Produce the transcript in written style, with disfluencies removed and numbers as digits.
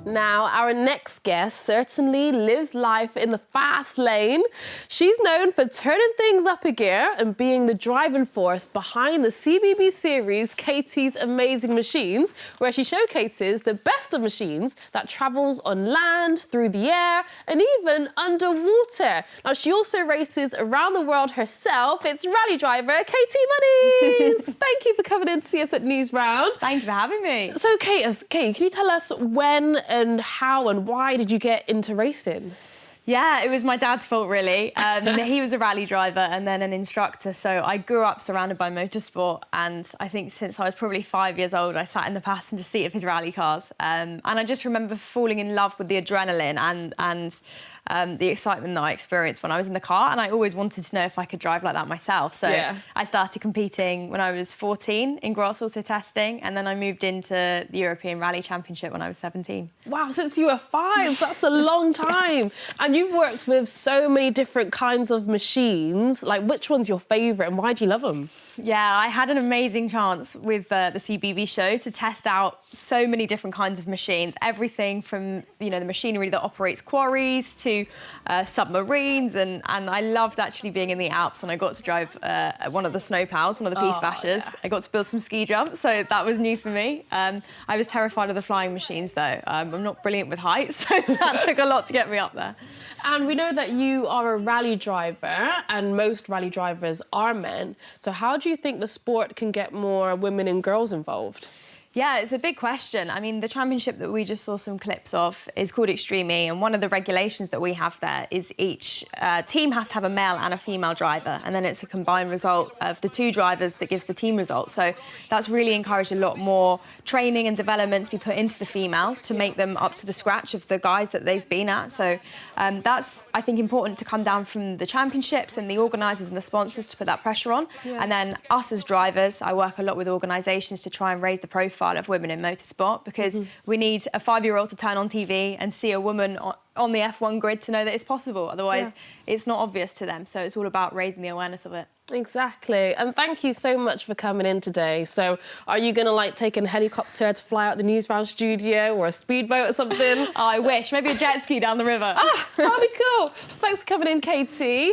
Now, our next guest certainly lives life in the fast lane. She's known for turning things up a gear and being the driving force behind the CBeebie series, Catie's Amazing Machines, where she showcases the best of machines that travels on land, through the air, and even underwater. Now, she also races around the world herself. It's rally driver Catie Munnings. Thank you for coming in to see us at Newsround. Thank you for having me. So, Katie, can you tell us when and how and why did you get into racing? Yeah, it was my dad's fault, really. He was a rally driver and then an instructor, so I grew up surrounded by motorsport, and I think since I was probably 5 years old, I sat in the passenger seat of his rally cars. And I just remember falling in love with the adrenaline and the excitement that I experienced when I was in the car, and I always wanted to know if I could drive like that myself. So I started competing when I was 14 in gross auto testing, and then I moved into the European Rally Championship when I was 17. Wow, since you were 5, so that's a long time. And you've worked with so many different kinds of machines. Like, which one's your favourite and why do you love them? Yeah, I had an amazing chance with the CBeebie show to test out so many different kinds of machines. Everything from, you know, the machinery that operates quarries to submarines, and I loved actually being in the Alps when I got to drive one of the snow plows, one of the Peace Bashers. Yeah. I got to build some ski jumps, so that was new for me. I was terrified of the flying machines, though. I'm not brilliant with heights, so that took a lot to get me up there. And we know that you are a rally driver, and most rally drivers are men. So how do you think the sport can get more women and girls involved? Yeah, it's a big question. I mean, the championship that we just saw some clips of is called Extreme E, and one of the regulations that we have there is each team has to have a male and a female driver, and then it's a combined result of the two drivers that gives the team result. So that's really encouraged a lot more training and development to be put into the females to make them up to the scratch of the guys that they've been at. So that's, I think, important to come down from the championships and the organisers and the sponsors to put that pressure on. Yeah. And then us as drivers, I work a lot with organisations to try and raise the profile of women in motorsport, because we need a 5-year-old to turn on TV and see a woman on the F1 grid to know that it's possible. Otherwise, it's not obvious to them. So it's all about raising the awareness of it. Exactly. And thank you so much for coming in today. So are you going to, like, take a helicopter to fly out the Newsround studio, or a speedboat or something? I wish. Maybe a jet ski down the river. That'd be cool. Thanks for coming in, Katie.